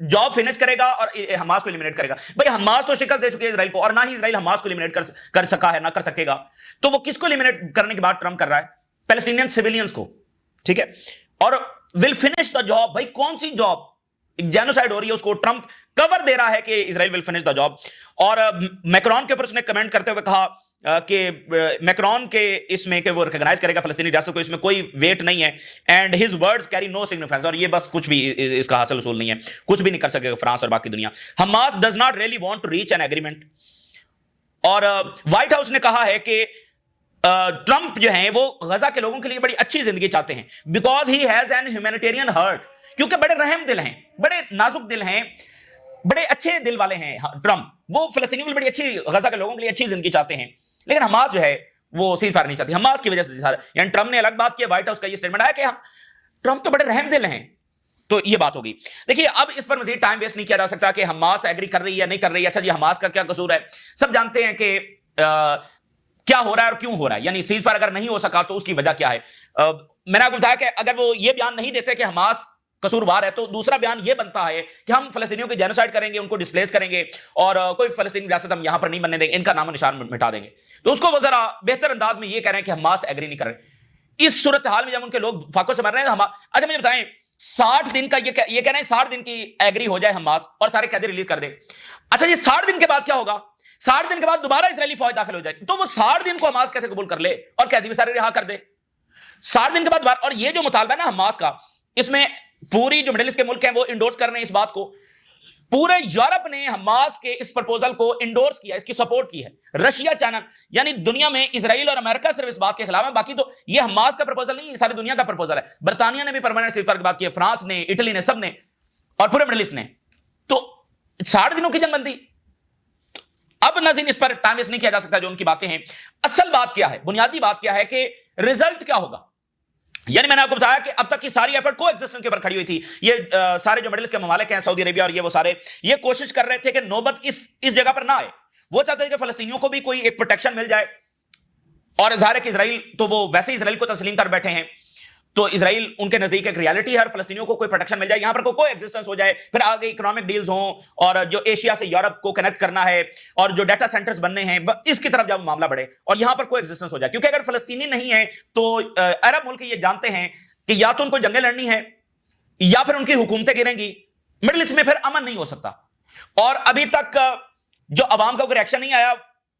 Job finish کرے گا اور Hamas کو ایلیمنیٹ کرے گا. بھائی حماس تو شکست دے چکی ہے اسرائیل کو, اور نہ ہی اسرائیل حماس کو ایلیمنیٹ کر سکا ہے, نہ کر سکے گا. تو وہ کس کو ایلیمنیٹ کرنے کے بعد ٹرمپ کر رہا ہے؟ پیلسٹینین سیویلینز کو. ٹھیک ہے, اور ول فنش دا جاب. بھائی کون سی جاب؟ جینوسائیڈ ہو رہی ہے, اس کو ٹرمپ کور دے رہا ہے کہ اسرائیل ول فنش دا جاب. اور میکرون کے اوپر اس نے کمنٹ کرتے ہوئے کہا کہ میکرون کے اس میں کہ وہ ریکگنائز کرے گا فلسطینی ریاست کو, اس میں کوئی ویٹ نہیں ہے, and his words carry no significance. اور یہ بس کچھ بھی اس کا حاصل اصول نہیں ہے, کچھ بھی نہیں کر سکے گا فرانس اور باقی دنیا. Hamas does not really want to reach an agreement. اور وائٹ ہاؤس نے کہا ہے کہ ٹرمپ جو ہیں وہ غزہ کے لوگوں کے لیے بڑی اچھی زندگی چاہتے ہیں, because he has an humanitarian heart. کیونکہ بڑے رحم دل ہیں, بڑے نازک دل ہیں, بڑے اچھے دل والے ہیں ٹرمپ. وہ فلسطینیوں کے لیے بڑی اچھی, غزہ کے لوگوں کے لیے اچھی زندگی چاہتے ہیں. لیکن حماس جو ہے وہ سیز فائر نہیں چاہتی. حماس کی وجہ سے یعنی ٹرمپ نے الگ بات کی, وائٹ ہاؤس کا یہ سٹیٹمنٹ آیا کہ ٹرمپ تو بڑے رحم دل ہیں. تو یہ بات ہوگی. دیکھیے اب اس پر مزید ٹائم ویسٹ نہیں کیا جا سکتا کہ حماس ایگری کر رہی ہے نہیں کر رہی ہے. اچھا جی, حماس کا کیا قصور ہے؟ سب جانتے ہیں کہ کیا ہو رہا ہے اور کیوں ہو رہا ہے. یعنی سیز فائر اگر نہیں ہو سکا تو اس کی وجہ کیا ہے. میں نے آپ کو بتایا کہ اگر وہ یہ بیان نہیں دیتے کہ حماس قصوروار ہے, تو دوسرا بیان یہ بنتا ہے کہ ہم فلسطینیوں کی جینوسائیڈ کریں گے, ان کو ڈسپلیس کریں گے, اور کوئی فلسطینی ریاست ہم یہاں پر نہیں بننے دیں گے, ان کا نام و نشان مٹا دیں گے. تو اس کو وہ ذرا بہتر انداز میں یہ کہہ رہے ہیں کہ حماس ایگری نہیں کر رہے. اس صورتحال میں جب ان کے لوگ فاقوں سے مر رہے ہیں, اچھا مجھے بتائیں 60 دن کا یہ کہہ رہے ہیں 60 دن کی ایگری ہو جائے حماس اور سارے قیدی ریلیز کر دے. اچھا یہ 60 دن کے بعد کیا ہوگا؟ 60 دن کے بعد دوبارہ اسرائیلی فوج داخل ہو جائے, تو وہ 60 دن کو حماس کیسے قبول کر لے اور قیدی بھی سارے رہا کر دے 60 دن کے بعد؟ اور یہ جو مطالبہ ہے نا حماس کا, اس میں پوری جو مڈل ایسٹ کے ملک ہیں وہ انڈورس کر رہے ہیں اس بات کو. پورے یورپ نے حماس کے اس پرپوزل کو انڈورس کیا, اس کی سپورٹ کی ہے. رشیا, چائنا, یعنی دنیا میں اسرائیل اور امریکہ صرف اس بات کے خلاف ہے, باقی تو یہ حماس کا پرپوزل نہیں, یہ ساری دنیا کا پرپوزل ہے. برطانیہ نے بھی پرماننٹ سیز فائر کی بات کی ہے, فرانس نے, اٹلی نے, سب نے, اور پورے مڈل ایسٹ نے. تو 60 دنوں کی جنگ بندی. اب ناظرین اس پر ٹائم ویسٹ نہیں کیا جا سکتا, جو ان کی باتیں ہیں. اصل بات کیا ہے, بنیادی بات کیا ہے کہ رزلٹ کیا ہوگا. یعنی میں نے آپ کو بتایا کہ اب تک کی ساری ایفرٹ کو ایگزسٹنس کے اوپر کھڑی ہوئی تھی. یہ سارے جو مڈل ایسٹ کے ممالک ہیں, سعودی عربیہ اور یہ وہ سارے, یہ کوشش کر رہے تھے کہ نوبت اس جگہ پر نہ آئے. وہ چاہتے تھے کہ فلسطینیوں کو بھی کوئی ایک پروٹیکشن مل جائے, اور ظاہر ہے کہ اسرائیل تو وہ ویسے ہی اسرائیل کو تسلیم کر بیٹھے ہیں, تو اسرائیل ان کے نزدیک ایک ریالٹی ہے, اور فلسطینیوں کو کوئی پروٹیکشن مل جائے, یہاں پر کوئی ایگزسٹنس ہو جائے, پھر آگے اکنامک ڈیلز ہوں, اور جو ایشیا سے یورپ کو کنیکٹ کرنا ہے, اور جو ڈیٹا سینٹرز بننے ہیں, اس کی طرف جب معاملہ بڑھے, اور یہاں پر کوئی ایگزسٹنس ہو جائے. کیونکہ اگر فلسطینی نہیں ہے تو عرب ملک یہ جانتے ہیں کہ یا تو ان کو جنگیں لڑنی ہے یا پھر ان کی حکومتیں گریں گی, مڈل ایسٹ میں پھر امن نہیں ہو سکتا. اور ابھی تک جو عوام کا کوئی ریئیکشن نہیں آیا,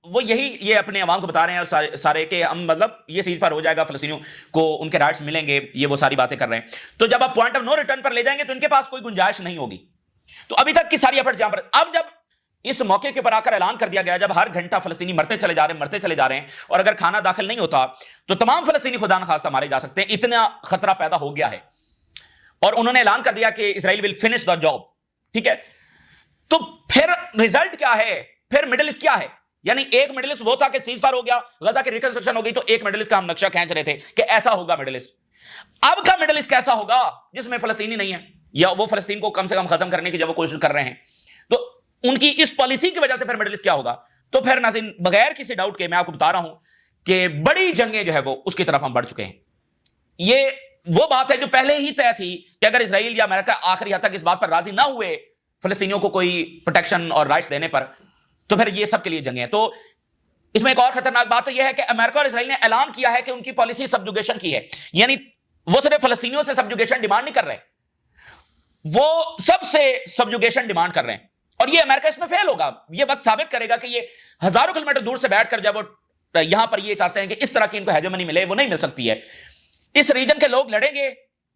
وہ یہ اپنے عوام کو بتا رہے ہیں سارے کہ ہم مطلب یہ سیز فائر ہو جائے گا, فلسطینیوں کو ان کے رائٹس ملیں گے, یہ وہ ساری باتیں کر رہے ہیں. تو جب آپ پوائنٹ آف نو ریٹرن پر لے جائیں گے تو ان کے پاس کوئی گنجائش نہیں ہوگی. تو ابھی تک کی ساری ایفرٹس یہاں پر, اب جب اس موقع کے پر آ کر اعلان کر دیا گیا, جب ہر گھنٹہ فلسطینی مرتے چلے جا رہے ہیں, اور اگر کھانا داخل نہیں ہوتا تو تمام فلسطینی خدا نخواستہ مارے جا سکتے ہیں, اتنا خطرہ پیدا ہو گیا ہے. اور انہوں نے اعلان کر دیا کہ اسرائیل ول فنش دا جاب. ٹھیک ہے, تو پھر ریزلٹ کیا ہے, پھر مڈل ایسٹ کیا ہے. یعنی ایک مڈل ایسٹ وہ تھا کہ سیز فائر ہو گیا, غزہ کی ریکنسٹرکشن ہو گئی, تو ایک مڈل ایسٹ کا ہم نقشہ کھینچ رہے تھے کہ ایسا ہوگا مڈل ایسٹ. اب کا مڈل ایسٹ کیسا ہوگا جس میں فلسطینی نہیں ہے, یا وہ فلسطین کو کم سے کم ختم کرنے کی جب وہ کوشش کر رہے ہیں, تو ان کی اس پالیسی کی وجہ سے پھر مڈل ایسٹ کیا ہوگا. تو پھر ناظرین بغیر کسی ڈاؤٹ کے میں آپ کو بتا رہا ہوں کہ بڑی جنگیں جو ہے وہ اس کی طرف ہم بڑھ چکے ہیں. یہ وہ بات ہے جو پہلے ہی طے تھی کہ اگر اسرائیل یا امریکہ آخری حد تک اس بات پر راضی نہ ہوئے فلسطینیوں کو کوئی پروٹیکشن اور رائٹس دینے پر, تو پھر یہ سب کے لیے جنگیں ہیں. تو اس میں ایک اور خطرناک بات تو یہ ہے کہ امریکہ اور اسرائیل نے اعلان کیا ہے کہ ان کی پالیسی سبجوگیشن کی ہے. یعنی وہ صرف فلسطینیوں سے سبجوگیشن ڈیمانڈ نہیں کر رہے, وہ سب سے سبجوگیشن ڈیمانڈ کر رہے ہیں. اور یہ امریکہ اس میں فیل ہوگا. یہ وقت ثابت کرے گا کہ یہ ہزاروں کلومیٹر دور سے بیٹھ کر جب وہ یہاں پر یہ چاہتے ہیں کہ اس طرح کی ان کو ہیجمنی ملے, وہ نہیں مل سکتی ہے. اس ریجن کے لوگ لڑیں گے,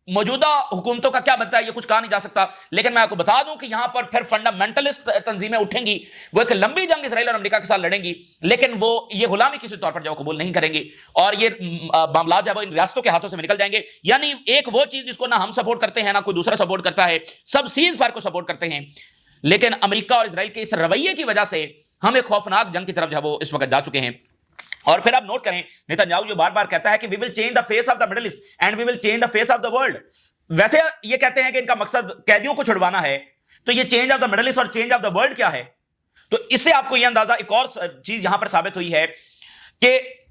موجودہ حکومتوں کا کیا بنتا ہے یہ کچھ کہا نہیں جا سکتا, لیکن میں آپ کو بتا دوں کہ یہاں پر پھر فنڈامنٹلسٹ تنظیمیں اٹھیں گی, وہ ایک لمبی جنگ اسرائیل اور امریکہ کے ساتھ لڑیں گی, لیکن وہ یہ غلامی کسی طور پر جو قبول نہیں کریں گی, اور یہ معاملات جو ہے ان ریاستوں کے ہاتھوں سے نکل جائیں گے. یعنی ایک وہ چیز جس کو نہ ہم سپورٹ کرتے ہیں نہ کوئی دوسرا سپورٹ کرتا ہے, سب سیز فائر کو سپورٹ کرتے ہیں, لیکن امریکہ اور اسرائیل کے اس رویے کی وجہ سے ہم ایک خوفناک جنگ کی طرف جو ہے وہ اس وقت جا چکے ہیں. اور پھر آپ نوٹ کریں نیتنیاہو جو بار بار کہتا ہے کہ we will change the face of the Middle East and we will change the face of the world. ویسے یہ کہتے ہیں کہ ان کا مقصد قیدیوں کو چھڑوانا ہے, تو یہ change of the middle east اور چینج آف دا ورلڈ کیا ہے. تو اس سے آپ کو یہ اندازہ, ایک اور چیز یہاں پر ثابت ہوئی ہے کہ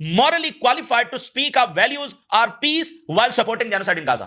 morally qualified to speak of values or peace while supporting genocide in Gaza।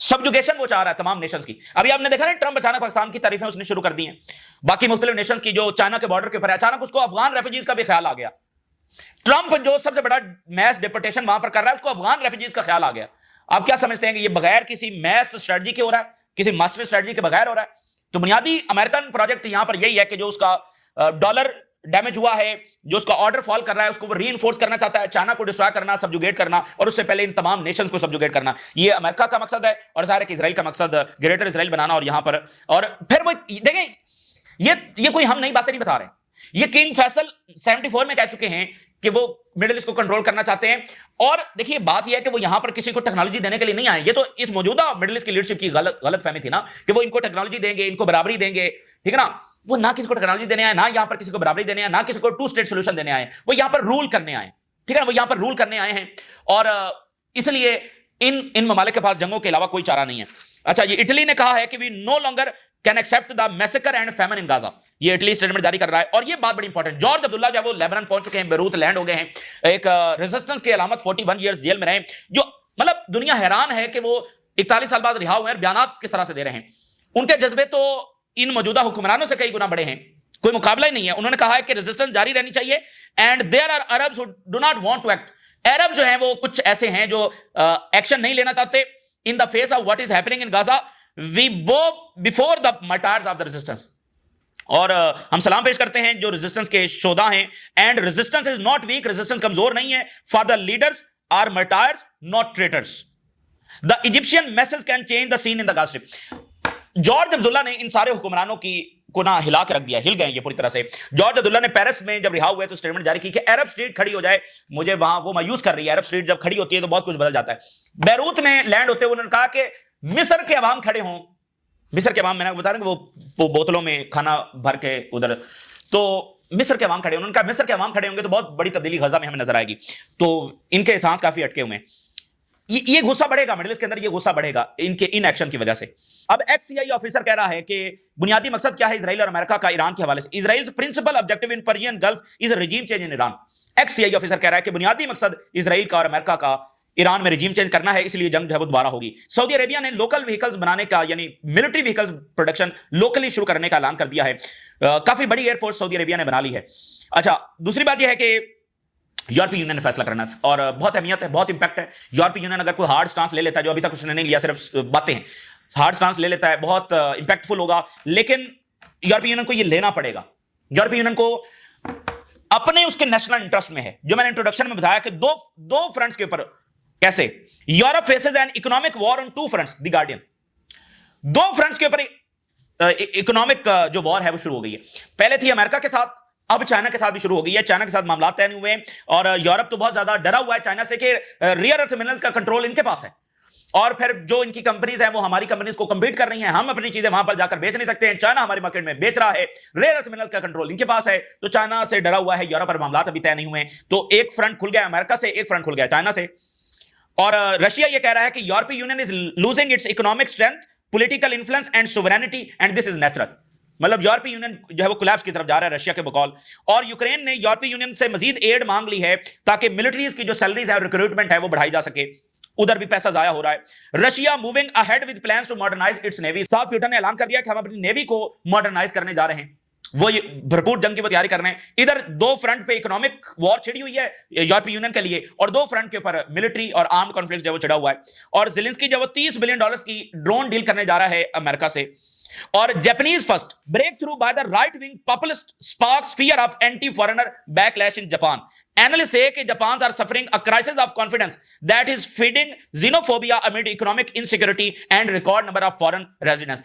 سبجوگیشن وہ چاہ رہا ہے تمام نیشنز کی. ابھی آپ نے دیکھا نا ٹرمپ اچانک پاکستان کی تعریفیں اس نے شروع کر دی ہیں باقی مختلف نیشنز کی جو چائنا کے بارڈر کے اوپر ہے, اچانک اس کو افغان ریفیوجیز کا بھی خیال آ گیا. ٹرمپ جو سب سے بڑا میس ڈیپورٹیشن وہاں پر کر رہا ہے, اس کو افغان ریفیوجیز کا خیال آ گیا. آپ کیا سمجھتے ہیں کہ یہ بغیر کسی میس اسٹریٹجی کے ہو رہا ہے, کسی ماسٹر اسٹریٹجی کے بغیر ہو رہا ہے؟ تو بنیادی امریکن پروجیکٹ یہاں پر یہی ہے کہ جو اس کا ڈالر ڈیمیج ہوا ہے, جو اس کا آرڈر فال کر رہا ہے, اس کو وہ ری انفورس کرنا چاہتا ہے, چائنا کو ڈسٹرائے کرنا, سبجوگیٹ کرنا, اور اس سے پہلے ان تمام نیشنز کو سبجوگیٹ کرنا. یہ امریکہ کا مقصد ہے, اور ظاہر ہے کہ اسرائیل کا مقصد گریٹر اسرائیل بنانا. اور یہاں پر اور پھر وہ دیکھیں, یہ کوئی ہم نئی باتیں نہیں بتا رہے ہیں. یہ کنگ فیصل 74 میں کہہ چکے ہیں کہ وہ مڈل ایسٹ کو کنٹرول کرنا چاہتے ہیں. اور دیکھیے بات یہ ہے کہ وہ یہاں پر کسی کو ٹیکنالوجی دینے کے لیے نہیں آئے. یہ تو اس موجودہ مڈل ایسٹ کی لیڈرشپ کی غلط فہمی تھی نا کہ وہ ان کو ٹیکنالوجی دیں گے, ان کو برابری دیں گے, ٹھیک ہے نا. وہ نہ کسی کو ٹیکنالوجی دینے آئے, نہ یہاں پر کسی کو برابری دینے آئے, نہ کسی کو 2 اسٹیٹ سولوشن دینے آئے. وہ یہاں پر رول کرنے آئے, ٹھیک ہے نا, وہ یہاں پر رول کرنے آئے ہیں. اور اس لیے ان ممالک کے پاس جنگوں کے علاوہ کوئی چارہ نہیں ہے. اچھا, یہ اٹلی نے کہا ہے کہ we no longer can accept the massacre and famine in Gaza. یہ اٹلی اسٹیٹمنٹ جاری کر رہا ہے. اور یہ بات بڑی انپورٹنٹ, جارج عبداللہ جو ہے وہ لیبنان پہنچ چکے ہیں, بیروت لینڈ ہو گئے ہیں. ایک ریزسٹنس کی علامت 41 ایئرز جیل میں رہے, جو مطلب دنیا حیران ہے کہ وہ 41 سال بعد رہا ہوئے ہیں, بیانات کس طرح سے دے رہے ہیں. ان کے جذبے تو ان موجودہ حکمرانوں سے کئی گنا بڑے ہیں, کوئی مقابلہ ہی نہیں ہے. انہوں نے کہا ہے کہ ریزسٹنس جاری رہنی چاہیے. And there are Arabs who do not want to act. عرب جو ہیں وہ کچھ ایسے ہیں جو ایکشن نہیں لینا چاہتے in the face of what is happening in Gaza. We bow before the martyrs of the resistance. اور ہم سلام پیش کرتے ہیں جو ریزسٹنس کے شہداء ہیں. And resistance is not weak, resistance کمزور نہیں ہے. For the leaders are martyrs not traitors. The Egyptian masses can change the scene in the Gaza strip. George Abdullah نے ان سارے حکمرانوں کی کو نہ ہلا کے رکھ دیا, ہل گئے یہ پوری طرح سے. جارج عبداللہ نے پیرس میں جب رہا ہوئے تو اسٹیٹمنٹ جاری کی کہ عرب اسٹریٹ کھڑی ہو جائے, مجھے وہاں وہ مایوس کر رہی ہے. عرب اسٹریٹ جب کھڑی ہوتی ہے تو بہت کچھ بدل جاتا ہے. بیروت میں لینڈ ہوتے ہوئے انہوں نے کہا کہ مصر کے عوام کھڑے ہوں. مصر کے عوام, میں نے بتا رہا ہوں کہ وہ بوتلوں میں کھانا بھر کے ادھر, تو مصر کے عوام کھڑے, انہوں نے کہا مصر کے عوام کھڑے ہوں گے تو بہت بڑی تبدیلی غزہ میں ہمیں نظر آئے گی. تو ان کے سانس کافی اٹکے ہوئے ہیں. یہ غصہ بڑھے گا مڈل ایسٹ کے اندر, یہ غصہ بڑھے گا ان کے ان ایکشن کی وجہ سے. اب ایکس سی آئی آفیسر کہہ رہا ہے کہ بنیادی مقصد کیا ہے اسرائیل اور امریکہ کا ایران کے حوالے سے. اسرائیل's principal objective in Persian Gulf is a regime change in Iran. Ex C I officer کہہ رہا ہے کہ بنیادی مقصد اسرائیل کا اور امریکہ کا ایران میں رجیم چینج کرنا ہے, اس لیے جنگ جو ہے وہ دوبارہ ہوگی. سعودی عربیہ نے لوکل وہیکلز بنانے کا, یعنی ملٹری وہیکلز پروڈکشن لوکلی شروع کرنے کا اعلان کر دیا ہے. کافی بڑی ایئر فورس سعودی عربیہ نے بنا لی ہے. اچھا, دوسری بات یہ ہے کہ یورپی یونین نے فیصلہ کرنا ہے اور بہت اہمیت ہے, بہت امپیکٹ ہے. یورپی یونین اگر کوئی ہارڈ سٹانس لے لیتا ہے, جو ابھی تک اس نے نہیں لیا, صرف باتیں ہیں, ہارڈ سٹانس لے لیتا ہے, بہت امپیکٹ فل ہوگا. لیکن یورپی یونین کو یہ لینا پڑے گا. یورپی یونین کو اپنے اس کے نیشنل انٹرسٹ میں ہے, جو میں نے انٹروڈکشن میں بتایا کہ دو فرنٹس کے اوپر کیسے Europe faces an economic war on 2 fronts. The Guardian, 2 fronts کے اوپر اکنامک جو وار ہے وہ شروع ہو گئی ہے. پہلے تھی امریکہ کے ساتھ, اب چائنا کے ساتھ بھی شروع ہو گئی ہے. چائنا کے ساتھ معاملات طے نہیں ہوئے, اور یورپ تو بہت زیادہ ڈرا ہوا ہے چائنا سے کہ ریئر ارتھ منرلز کا کنٹرول ان کے پاس ہے, اور پھر جو ان کی کمپنیز ہیں وہ ہماری کمپنیز کو کمپیٹ کر رہی ہیں, ہم اپنی چیزیں وہاں پر جا کر بیچ نہیں سکتے ہیں, چائنا ہمارے مارکیٹ میں بیچ رہا ہے, ریئر ارتھ منرلز کا کنٹرول ان کے پاس ہے. تو چائنا سے ڈرا ہوا ہے یورپ, پر معاملات ابھی طے نہیں ہوئے. تو ایک فرنٹ کھل گیا امریکہ سے, ایک فرنٹ کھل گیا چائنا سے. اور رشیا یہ کہہ رہا ہے کہ یورپی union is losing its economic strength, political influence and sovereignty, and this is natural. مطلب یورپی یونین جو ہے وہ کولیپس کی طرف جا رہا ہے رشیا کے بقول. اور یوکرین نے یورپی یونین سے مزید ایڈ مانگ لی ہے تاکہ ملٹریز کی جو سیلریز ہے اور ریکروٹمنٹ ہے وہ بڑھائی جا سکے. ادھر بھی پیسہ ضائع ہو رہا ہے. Russia moving ahead with plans to modernise its navy. صاحب پیوٹن نے اعلان کر دیا کہ ہم اپنی نیوی کو ماڈرنائز کرنے جا رہے ہیں, وہ بھرپور جنگ کی وہ تیاری کر رہے ہیں. ادھر 2 فرنٹ پہ اکنامک وار چھڑی ہوئی ہے یورپی یونین کے لیے, اور 2 فرنٹ کے اوپر ملٹری اور آرمڈ کانفلکٹ جو وہ چھڑا ہوا ہے. اور زیلنسکی جو وہ $30 بلین کی ڈرون ڈیل کرنے جا رہا ہے امریکہ سے. اور Japanese first break through by the right wing populist sparks fear of anti foreigner backlash in Japan. Analysts say کہ Japan are suffering a crisis of confidence that is feeding xenophobia amid economic insecurity and record number of foreign residents.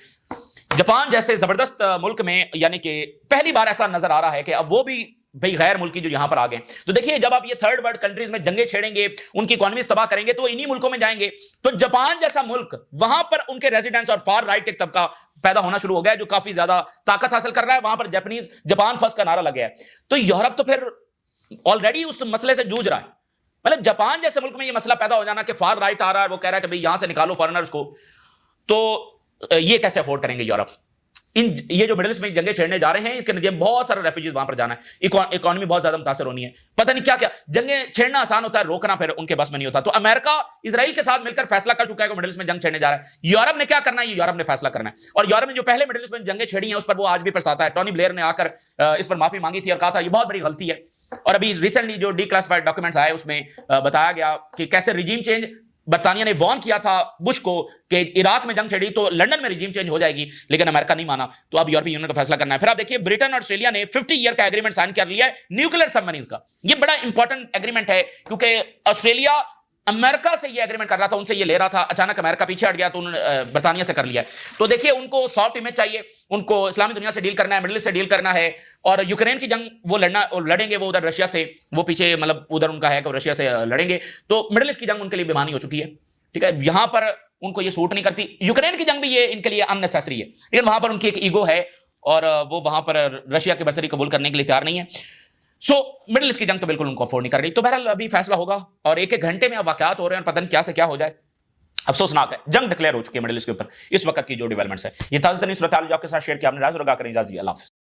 Japan جیسے زبردست ملک میں یعنی کہ پہلی بار ایسا نظر آ رہا ہے کہ اب وہ بھی بھئی غیر ملکی جو یہاں پر آ گئے. تو دیکھیے جب آپ یہ 3rd ورلڈ کنٹریز میں جنگیں چھیڑیں گے, ان کی اکانومیز تباہ کریں گے, تو وہ انہی ملکوں میں جائیں گے. تو جاپان جیسا ملک, وہاں پر ان کے ریزیڈنٹس اور فار رائٹ ایک طبقہ پیدا ہونا شروع ہو گیا جو کافی زیادہ طاقت حاصل کر رہا ہے. وہاں پر جاپان فرسٹ کا نعرہ لگ گیا ہے. تو یورپ تو پھر آلریڈی اس مسئلے سے جوجھ رہا ہے. مطلب جاپان جیسے ملک میں یہ مسئلہ پیدا ہو جانا کہ فار رائٹ آ رہا ہے, وہ کہہ رہا ہے کہ بھئی یہاں سے نکالو فارنرز کو, تو یہ کیسے افورڈ کریں گے یورپ. یہ جو مڈل ایسٹ میں جنگیں چھیڑنے جا رہے ہیں اس کے نتیجے میں بہت سارے ریفیوجیز وہاں پر جانا ہے، اکانومی بہت زیادہ متاثر ہونی ہے، پتہ نہیں کیا کیا جنگیں چھیڑنا آسان ہوتا ہے، روکنا پھر ان کے بس میں نہیں ہوتا۔ تو امریکہ اسرائیل کے ساتھ مل کر فیصلہ کر چکا ہے کہ مڈل ایسٹ میں جنگ چھیڑنے جا رہا ہے۔ یورپ نے کیا کرنا ہے، یہ یورپ نے فیصلہ کرنا ہے، اور یورپ نے جو پہلے مڈل ایسٹ میں جنگیں چھیڑی ہیں اس پر وہ آج بھی پچھتاتا ہے۔ ٹونی بلیئر نے آ کر اس پر معافی مانگی تھی اور کہا تھا یہ بہت بڑی غلطی ہے، اور ابھی ریسنٹلی جو ڈی کلاسفائڈ ڈاکومنٹس آئے اس میں بتایا گیا کہ کیسے رجیم چینج، برطانیہ نے وارن کیا تھا بش کو کہ عراق میں جنگ چھڑی تو لندن میں رجیم چینج ہو جائے گی، لیکن امریکہ نہیں مانا، تو اب یورپی یونین کا فیصلہ کرنا ہے۔ پھر آپ دیکھیے برٹن اور آسٹریلیا نے 50 ایئر کا ایگریمنٹ سائن کر لیا ہے نیوکلیر سب مریز کا۔ یہ بڑا انپورٹنٹ ایگریمنٹ ہے کیونکہ آسٹریلیا امریکہ سے یہ ایگریمنٹ کر رہا تھا، ان سے یہ لے رہا تھا، اچانک امریکہ پیچھے ہٹ گیا تو انہوں نے برطانیہ سے کر لیا ہے۔ تو دیکھیے ان کو سافٹ امیج چاہیے، ان کو اسلامی دنیا سے ڈیل کرنا ہے، مڈل ایسٹ سے ڈیل کرنا ہے، اور یوکرین کی جنگ وہ لڑیں گے، وہ ادھر رشیا سے، وہ پیچھے مطلب ادھر ان کا ہے کہ رشیا سے لڑیں گے، تو مڈل ایسٹ کی جنگ ان کے لیے بیمانی ہو چکی ہے، ٹھیک ہے، یہاں پر ان کو یہ سوٹ نہیں کرتی۔ یوکرین کی جنگ بھی یہ ان کے لیے ان نیسیسری ہے، لیکن وہاں پر ان کی ایک ایگو ہے اور وہ وہاں پر رشیا کی برتری قبول کرنے کے لیے تیار نہیں ہے۔ سو مڈل ایسٹ کی جنگ تو بالکل ان کو افورڈ نہیں کر رہی۔ تو بہرحال ابھی فیصلہ ہوگا، اور ایک ایک گھنٹے میں اب واقعات ہو رہے ہیں، پتہ نہیں کیا سے کیا ہو جائے، افسوسناک ہے۔ جنگ ڈکلیئر ہو چکی ہے مڈل ایسٹ کے اوپر اس وقت کی جو ڈیولپمنٹس ہے۔ یہ تازہ ترین صورتحال جو آپ کے ساتھ شیئر کیا، آپ نے رائے ضرور آگاہ کریں۔ اجازت دیجیے، اللہ حافظ۔